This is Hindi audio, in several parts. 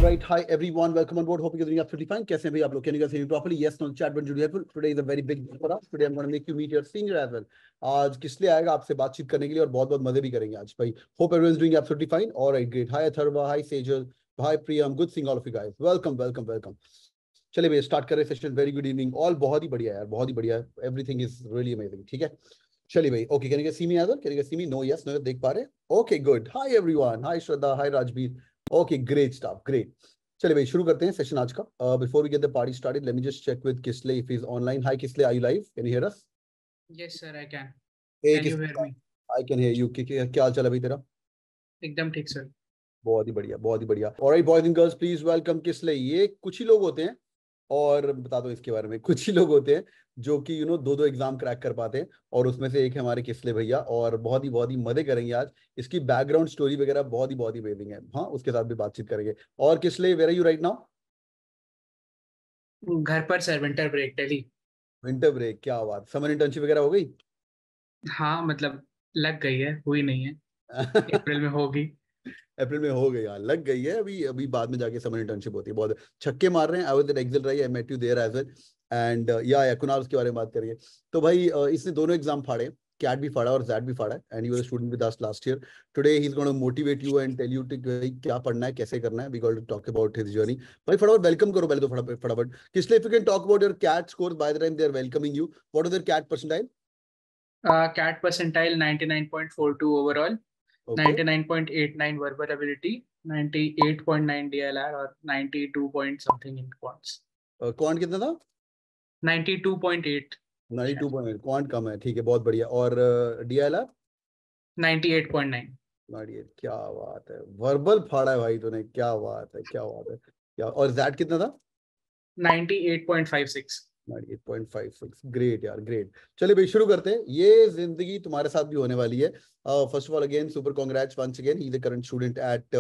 right, hi everyone. Welcome on board. Hope you're doing absolutely fine. कैसे हैं भाई आप लोग? Can you guys hear me properly? Yes, no. Chat button helpful. Today is a very big day for us. Today I'm going to make you meet your senior as well. आज किस लिए आएगा आपसे बातचीत करने के लिए और बहुत बहुत मजे भी करेंगे आज भाई. Hope everyone is doing absolutely fine. All right, great. Hi Atharva, hi Sejal, hi Priyam. Good seeing all of you guys. Welcome, welcome, welcome. चलिए भैया स्टार्ट करें session. Very good evening all. बहुत ही बढ़िया यार, बहुत ही बढ़िया. Everything is really amazing. ठीक है, चलिए भाई. Okay, can you see me as well? Can you see me? No, yes, no, देख पा रहे? Okay, good. Hi everyone. Hi Shraddha, hi Rajbir. Okay, great stuff, great. चलिए भाई शुरू करते हैं सेशन आज का. Before we get the party started, let me just check with किसले if he is online. Hi किसले, are you live? Can you hear us? Yes, sir, I can. Hey Can you किसले, hear me? I can hear you. क्या हाल चाल है भाई तेरा? एकदम ठीक सर. बहुत ही बढ़िया, बहुत ही बढ़िया. Alright boys and girls, please welcome किसले. ये कुछ ही लोग होते हैं, और बता दो इसके बारे में, कुछ ही लोग होते हैं जो कि दो दो एग्जाम क्रैक कर पाते हैं, और उसमें से एक है हमारे किसले भैया. और बहुत ही मजे करेंगे आज. इसकी बैकग्राउंड स्टोरी वगैरह बहुत ही अमेजिंग है. हाँ, उसके साथ भी बातचीत करेंगे. और किसले, where are you right now? घर पर sir, winter break Delhi. Winter break, क्या बात. समर इंटर्नशिप वगैरह हो गई? हाँ मतलब लग गई है, हुई नहीं है. अप्रैल में होगी. अप्रैल में हो गई यार, लग गई है. अभी अभी बाद में जाके समर इंटर्नशिप होती है. बहुत छक्के मार रहे हैं. आई वाज एट एक्सेल रही, I met you there as well. And yeah Kunal, उसके बारे में बात करिए. तो भाई इसने दोनों एग्जाम फाड़े. कैट भी फाड़ा और जैट भी फाड़ा. And you were student with us last year. Today he is gonna motivate you and tell you to क्या पढ़ना है, कैसे करना है. We got to talk about his journey. भाई फटाफट वेलकम करो पहले तो, फटाफट किसलिए. If you can talk about your CAT score by the time they are welcoming you. What is their CAT percentile? CAT percentile 99.42 overall, okay. 99.89 verbal ability, 98.9 DLR और 92 point something in quants. Quant कितना था? 92.8. 92.8. क्वांट कम है, ठीक है, बहुत बढ़िया. और DLR? 98.9. 98. क्या बात है, वर्बल फाड़ा है भाई तूने. क्या बात है, क्या बात है, क्या. और जैट कितना था? 98.56. 98.56. ग्रेट यार, ग्रेट. चलिए भाई शुरू करते हैं. ये जिंदगी तुम्हारे साथ भी होने वाली है. First of all again super congrats once again. He is the current student at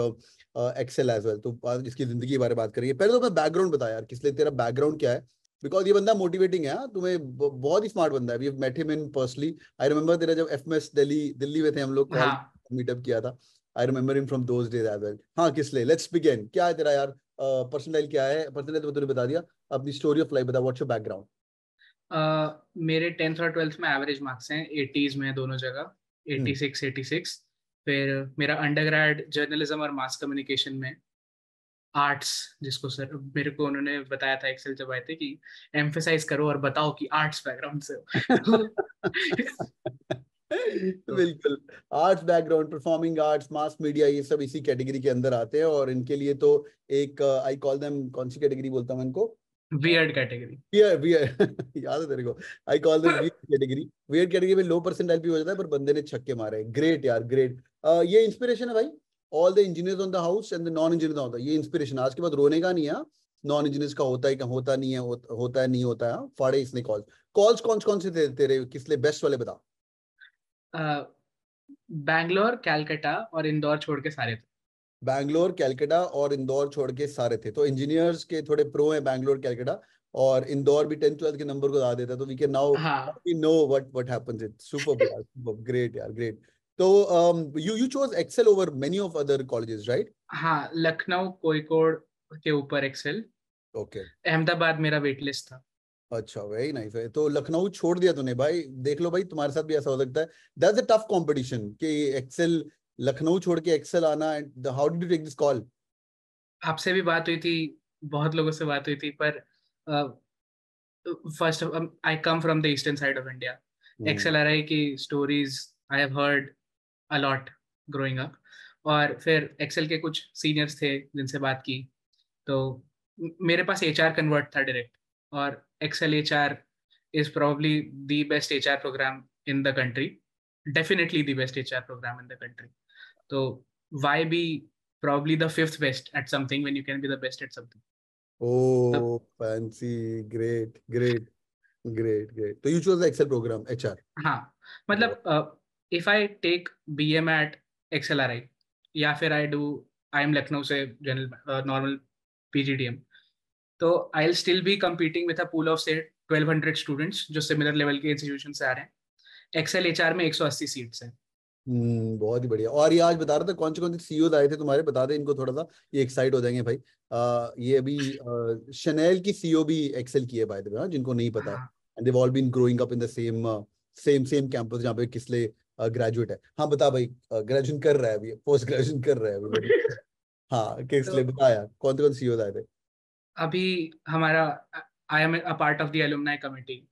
XL as well. तो इसकी जिंदगी के बारे में बात करेंगे. पहले तो मैं बैकग्राउंड बता यार, किस लिए तेरा बैकग्राउंड क्या है. बिकॉज ये बंदा मोटिवेटिंग है. तुम्हें बहुत ही स्मार्ट बंदा है. We have met him in personally. I remember तेरा जब एफएमएस दिल्ली में थे हम लोग, कॉल हाँ. मीटअप किया था. I remember him from those days as well. हाँ किसले, लेट्स बिगिन. क्या है तेरा यार पर्सनटाइल? क्या है पर्सनटाइल तो तूने बता दिया. अपनी स्टोरी ऑफ लाइफ बता. What's your background? मेरे 10th और 12th में एवरेज मार्क्स हैं, 80s में दोनों जगह, 86. फिर मेरा अंडरग्रेड जर्नलिज्म और मास कम्युनिकेशन में, आर्ट्स, जिसको सर मेरे को उन्होंने बताया था एक्सेल जब आए थे कि एम्फेसाइज करो और बताओ कि आर्ट्स बैकग्राउंड से हो. बिल्कुल. Arts background, performing arts, mass media, ये सब इसी कैटेगरी के अंदर आते हैं. और इनके लिए तो एक आई कॉल देम, कौन सी कैटेगरी बोलता हूँ इनको? Weird category. वियर वियर याद है तेरे को? I call them wear category. Wear category में लो परसेंटाइल भी हो जाता है, पर बंदे ने छक्के मारे. ग्रेट यार, ग्रेट. ये इंस्पिरेशन है भाई. All the engineers on the house and the non engineers on the, ये इंस्पिरेशन. आज के बाद रोने का नहीं है. नॉन इंजीनियर्स का होता है क्या, होता नहीं है, होता है नहीं होता है. फाड़े इसने कॉल्स. कॉल्स कौन कौन से थे तेरे, किस लिए बेस्ट वाले बता. बैंगलोर, कैलकाटा और इंदौर छोड़ के सारे थे. बैंगलोर, कैलकाटा और इंदौर छोड़ के सारे थे. तो इंजीनियर्स के थोड़े प्रो हैं बैंगलोर, कैलकाटा और इंदौर भी 10th-12th के नंबर को ला देता है. तो वी कैन नाउ हाँ. We know what happens. It super यार, सुपर ग्रेट यार, ग्रेट. तो you chose XL over many of other colleges, right? हाँ, लखनऊ कोझिकोड के ऊपर एक्सेल. ओके. अहमदाबाद मेरा वेट लिस्ट था. अच्छा, वेरी नाइस है. तो लखनऊ छोड़ दिया तूने भाई. देख लो भाई, तुम्हारे साथ भी ऐसा हो सकता है. दैट्स अ टफ कंपटीशन कि एक्सेल, लखनऊ छोड़ के एक्सेल आना. And how did you take this call? आपसे भी बात हुई थी, बहुत लोगों से बात हुई थी, पर first I come from the eastern side of India. XLRI की stories I have heard a lot growing up. और फिर एक्सेल के कुछ सीनियर्स थे जिनसे बात की, तो मेरे पास एचआर कन्वर्ट था डायरेक्ट. और XL HR is probably the best HR program in the country, definitely the best HR program in the country. तो why be probably the fifth best at something when you can be the best at something. Oh, fancy. Great, great, great, great. So you chose the Excel program, HR. हाँ मतलब if I take BM at XLRI या फिर I do IIM लखनऊ से जनरल नॉर्मल PGDM, तो I'll still be competing with a pool of say 1200 students जो सिमिलर लेवल के इंस्टीट्यूशन से आ रहे हैं. एक्सेल एचआर में 180 सीट्स हैं. बहुत ही बढ़िया। और ये आज बता रहा था कौन से सीईओ आए थे तुम्हारे, बता दे इनको थोड़ा सा, ये एक्साइट हो जाएंगे भाई। ये अभी शनेल की सीईओ भी एक्सेल की है बाय द वे, जिनको नहीं पता है। हाँ and they've all been growing up in the same campus जहाँ पे किसले ग्रेजुएट है। हाँ बता भाई, ग्रेजुएशन कर रहा है अभी, पोस्ट ग्रेजुएशन कर रहा है अभी मेरे। हाँ तो किसले बताया कौन से सीईओ आए थे? अभी हमारा, I am a part of the alumni committee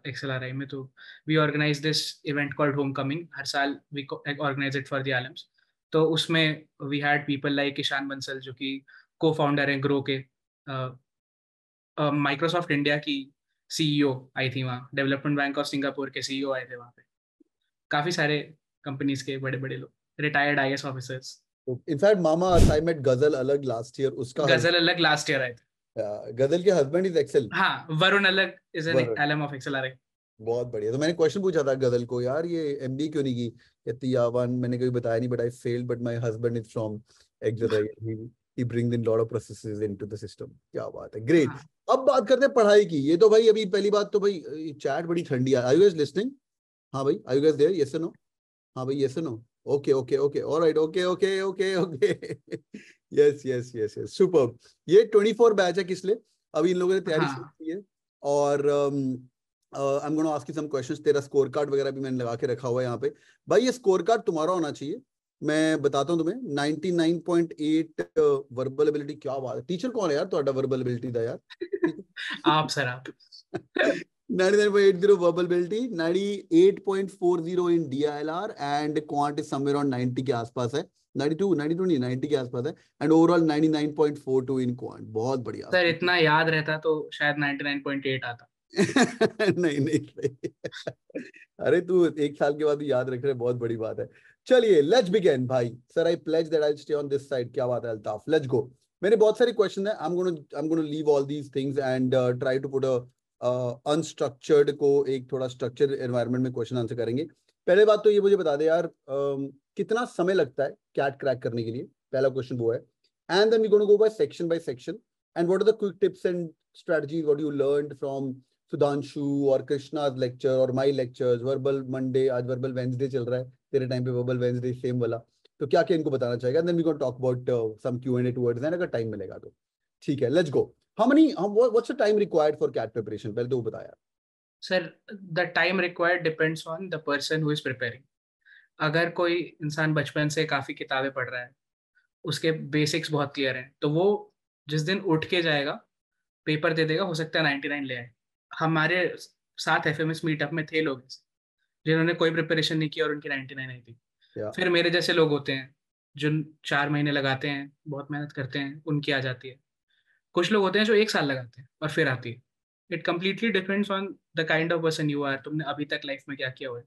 XLRI में, तो we organise this event called homecoming. हर साल we organise it for the alums. तो उसमें we had people like Ishan Bansal, जो कि को फाउंडर हैं ग्रो के। माइक्रोसॉफ्ट इंडिया की सीईओ आई थी वहाँ, डेवलपमेंट बैंक ऑफ सिंगापुर के सीईओ आए थे वहाँ पे, काफी सारे कंपनीज के बड़े बड़े लोग, रिटायर्ड IAS ऑफिसर्स। इनफैक्ट मामा आई मेट गजल अलग लास्ट ईयर, उसका गजल अलग लास्ट ईयर आए थे। गजल के हस्बैंड इज एक्सेल। हाँ, वरुण अलग is an LM of XLRI। बहुत बढ़िया। तो मैंने क्वेश्चन पूछा था गदल को, यार ये एमबी क्यों नहीं की? कहती यावन मैंने कभी बताया नहीं, but I failed, but my husband is from XL, he bring in lot of processes into the system. क्या बात है, ग्रेट। हाँ अब बात करते हैं पढ़ाई की। ये तो भाई अभी पहली बात तो भाई चैट बड़ी ठंडी है। Are you guys listening? हाँ भाई, are you guys there? Yes और नो? हाँ भाई, यस और no? Okay okay okay, alright, okay okay okay okay. Yes yes yes yes, superb. ये 24 बैच है किस लिए? अभी इन लोगों ने तैयारी शुरू हाँ की है। और I am gonna ask you some questions. तेरा स्कोर कार्ड वगैरह भी मैंने लगा के रखा हुआ है यहाँ पे। भाई ये स्कोर कार्ड तुम्हारा होना चाहिए। मैं बताता हूँ तुम्हें, 99.8 वर्बल एबिलिटी। क्या बात है, टीचर कौन है यार तुम्हारा वर्बल एबिलिटी का यार? आप सर आप। 99.80 verbal ability, 98.40 in DILR, and quant is somewhere on 90 के आसपास है। 92 नहीं, 90 के आसपास है। And overall 99.42 in quant. बहुत बढ़िया। सर इतना याद रहता तो शायद 99.8 आता। नहीं नहीं नहीं। अरे तू एक साल के बाद भी याद रख रहे, बहुत बड़ी बात है। चलिए लेट्स बिगिन भाई। Sir I pledge that I stay on this side. क्या बात है अल्ताफ, लेट्स गो। मेरे बहुत सारे क्वेश्चन है। I am gonna leave all these things and try to put a unstructured को एक थोड़ा स्ट्रक्चर्ड एनवायरनमेंट में क्वेश्चन आंसर करेंगे। पहले बात तो ये मुझे बता दे यार, कितना समय लगता है कैट क्रैक करने के लिए? पहला क्वेश्चन वो है। And then we gonna go by section and what are the quick tips and strategies what you learned from Sudhanshu और कृष्णाज लेक्चर और माई लेक्चर्स। वर्बल मंडे, आज वर्बल वेंसडे चल रहा है, तेरे टाइम पे वर्बल वेंसडे सेम वाला। तो क्या क्या इनको बताना चाहेगा? Then we gonna talk about some Q&A towards end, अगर टाइम मिलेगा तो। ठीक है, let's go. How many, what's the time required for CAT preparation? पहले तो वो बताया। Sir the time required depends on the person who is preparing. अगर कोई इंसान बचपन से काफी किताबें पढ़ रहा है, उसके बेसिक्स बहुत क्लियर हैं, तो वो जिस दिन उठ के जाएगा, पेपर दे देगा, हो सकता है 99 ले आए। हमारे साथ FMS मीटअप में थे लोग ऐसे, जिन्होंने कोई प्रिपरेशन नहीं की और उनकी 99 आई थी। या फिर मेरे जैसे लोग होते हैं जो 4 महीने लगाते हैं, बहुत मेहनत करते हैं, उनकी आ जाती है। कुछ लोग होते हैं जो 1 साल लगाते हैं और फिर आती है। It completely depends on the kind of person you are, तुमने अभी तक लाइफ में क्या किया हुआ है।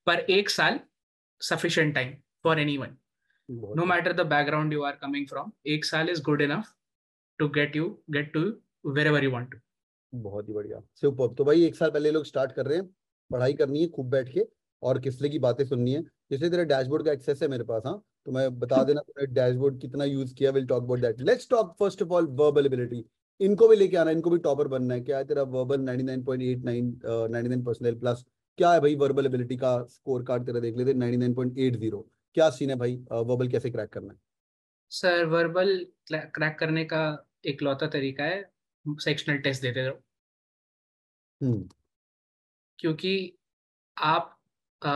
पर 1 साल sufficient time for anyone, बहुत नो बढ़िया। Matter the background you are coming from. 1 साल is good enough to get to wherever you want to. बहुत ही बढ़िया, सुपर। तो भाई एक साल पहले लोग स्टार्ट कर रहे हैं, पढ़ाई करनी है खूब बैठ के, और किसले की बातें सुननी है। जैसे तेरा डैशबोर्ड का एक्सेस है मेरे पास, हाँ, तो मैं बता देना तूने डैशबोर्ड कितना यूज किया। Will talk about that. Let's talk first of all verbal ability. इनको भी लेके आना, इनको भी टॉपर बनना है। क्या है तेरा वर्बल 99.89, 99 परसेंटाइल प्लस? क्या है भाई वर्बल एबिलिटी का स्कोर कार्ड तेरा? देख लेते 99.80। क्या सीन है भाई, वर्बल कैसे क्रैक करना है? सर वर्बल क्रैक करने का एक लौता तरीका है, सेक्शनल टेस्ट देते रहो। हम्म। क्योंकि आप अ,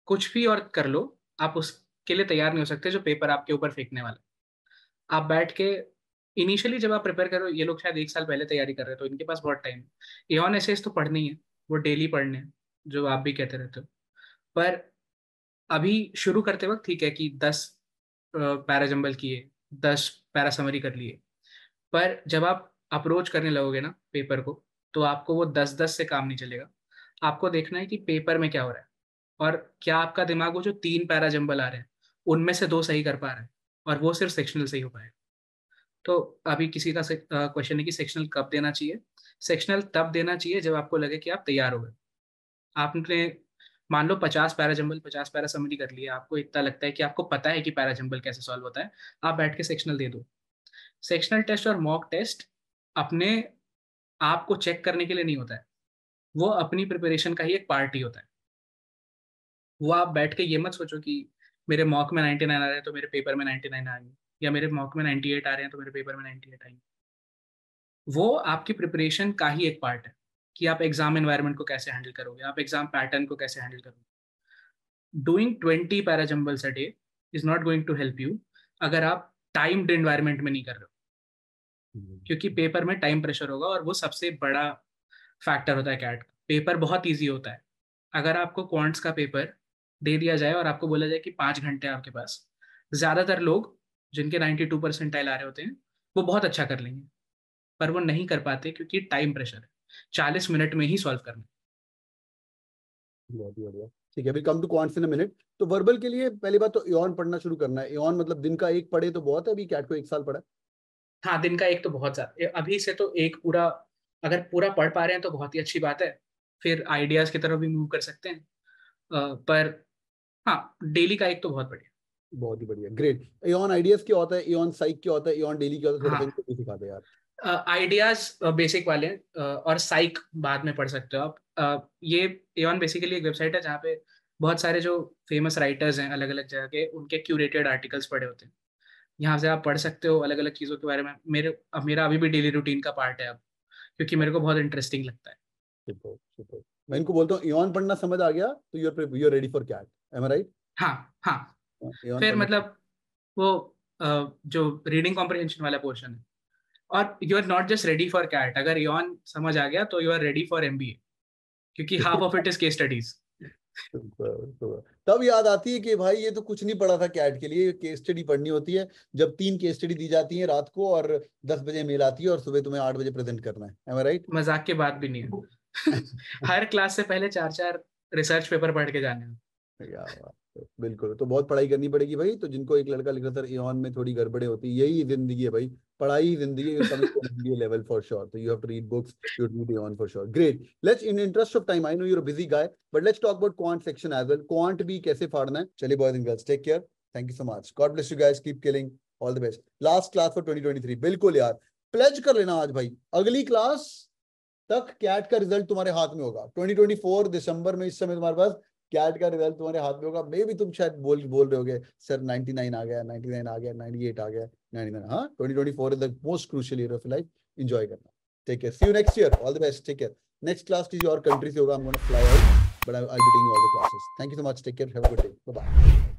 कुछ भी और कर लो, आप उसके लिए तैयार नहीं हो सकते जो पेपर आपके ऊपर फेंकने वाला है। आप बैठ के इनिशियली जब आप प्रिपेयर करो, ये लोग शायद 1 साल पहले तैयारी कर रहे हो तो इनके पास बहुत टाइम है। एऑन एसेस तो पढ़नी है, वो डेली पढ़ने हैं, जो आप भी कहते रहते हो। पर अभी शुरू करते वक्त ठीक है कि 10 पैरा जंबल किए, 10 पैरा समरी कर लिए। पर जब आप अप्रोच करने लगोगे ना पेपर को, तो आपको वो 10-10 से काम नहीं चलेगा। आपको देखना है कि पेपर में क्या हो रहा है, और क्या आपका दिमाग वो जो 3 पैरा जंबल आ रहे हैं उनमें से 2 सही कर पा रहा है, और वो सिर्फ सेक्शनल सही हो पाएगा। तो अभी किसी का क्वेश्चन है कि सेक्शनल कब देना चाहिए। सेक्शनल तब देना चाहिए जब आपको लगे कि आप तैयार हो गए। आपने मान लो 50 पैराजंबल 50 पैरा समरी कर लिया, आपको इतना लगता है कि आपको पता है कि पैराजंबल कैसे सॉल्व होता है, आप बैठ के सेक्शनल दे दो। सेक्शनल टेस्ट और मॉक टेस्ट अपने आप को चेक करने के लिए नहीं होता है, वो अपनी प्रिपरेशन का ही एक पार्ट ही होता है। वो आप बैठ के ये मत सोचो कि मेरे मॉक में 99 आ रहे हैं तो मेरे पेपर में 99 आएंगे, या मेरे मॉक में 98 आ रहे हैं तो मेरे पेपर में 98 आएंगे। वो आपकी प्रिपरेशन का ही एक पार्ट है कि आप एग्जाम एनवायरनमेंट को कैसे हैंडल करोगे, आप एग्जाम पैटर्न को कैसे हैंडल करोगे। Doing 20 para jumbles a day is not going to help you अगर आप टाइम्ड एनवायरनमेंट में नहीं कर रहे हो, क्योंकि पेपर में टाइम प्रेशर होगा, और वो सबसे बड़ा फैक्टर होता है कैट का। पेपर बहुत ईजी होता है। अगर आपको क्वांट्स का पेपर दे दिया जाए और आपको बोला जाए कि 5 घंटे आपके पास, ज्यादातर लोग जिनके 92 परसेंटाइल आ रहे होते हैं वो बहुत अच्छा कर लेंगे, पर वो नहीं कर पाते क्योंकि टाइम प्रेशर है। 40 मिनट में ही सॉल्व करना। बहुत बढ़िया। ठीक है, will come to quants in a minute. तो वर्बल के लिए पहली बात तो एऑन पढ़ना शुरू करना है। एऑन मतलब दिन का एक पढ़े तो बहुत है, अभी कैट को 1 साल पढ़ा है। हाँ, दिन का एक तो बहुत ज्यादा, अभी से तो एक पूरा, अगर पूरा पढ़ पा रहे हैं तो बहुत ही अच्छी बात है, फिर आइडियाज की तरफ भी मूव कर सकते हैं। पर हाँ, डेली का एक तो बहुत बढ़िया। बहुत ही बढ़िया, ग्रेट। एऑन आइडियाज क्या होता है, एऑन साइक क्या होता है, एऑन डेली क्या होता है, थोड़ा सा हाँ, इनको सिखा दे यार। आइडियाज बेसिक वाले हैं, और साइक बाद में पढ़ सकते हो आप। ये एऑन बेसिकली एक वेबसाइट है जहाँ पे बहुत सारे जो फेमस राइटर्स हैं अलग अलग जगह के, उनके क्यूरेटेड आर्टिकल्स पढ़े होते हैं। यहाँ से आप पढ़ सकते हो अलग अलग चीज़ों के बारे में। मेरा अभी भी डेली रूटीन का पार्ट है अब, क्योंकि मेरे को बहुत इंटरेस्टिंग लगता है। Super super. मैं इनको बोलता हूँ एऑन पढ़ना समझ आ गया तो you're ready for CAT, am I right? हाँ हाँ। एऑन फिर पढ़ना। मतलब वो जो रीडिंग कॉम्प्रिहेंशन वाला पोर्शन है, और you are not just ready for CAT, अगर यॉन समझ आ गया तो you are ready for MBA, क्योंकि half of it is case studies. तब याद आती है कि भाई ये तो कुछ नहीं पढ़ा था कैट के लिए, केस स्टडी पढ़नी होती है। जब 3 केस स्टडी दी जाती है रात को और 10 बजे मेल आती है और सुबह तुम्हें 8 बजे प्रेजेंट करना है, एम आई राइट? मजाक के बात भी नहीं है। हर क्लास से पहले 4-4 रिसर्च पेपर पढ़ के जाने हैं। बिल्कुल, तो बहुत पढ़ाई करनी पड़ेगी भाई। तो जिनको एक लड़का लिख रहा था एऑन में थोड़ी गड़बड़े होती है, यही जिंदगी है भाई, पढ़ाई ही जिंदगी है। Coming to MBA level for sure, तो you have to read books, you read Aeon for sure. Great, let's in interest of time, I know you are a busy guy, but let's talk about quant section as well. Quant भी कैसे फाड़ना है। चलिए boys and girls, take care, thank you so much, God bless you guys, keep killing, all the best. Last class for 2023, बिल्कुल यार, प्लेज कर लेना आज भाई, अगली क्लास तक कैट का रिजल्ट तुम्हारे हाथ में होगा। 2024 दिसंबर में इस समय तुम्हारे पास कैट का रिजल्ट तुम्हारे हाथ में होगा। मे भी तुम शायद बोल रहे होगे सर 99 आ गया, 99 आ गया, 98 आ गया, 99। हाँ, 2024 is the most crucial year of life, enjoy करना। Take care, see you next year, all the best, take care. Next class किसी और कंट्री से होगा, I am gonna fly out, but I will be taking all the classes. Thank you so much, take care, have a good day, bye bye.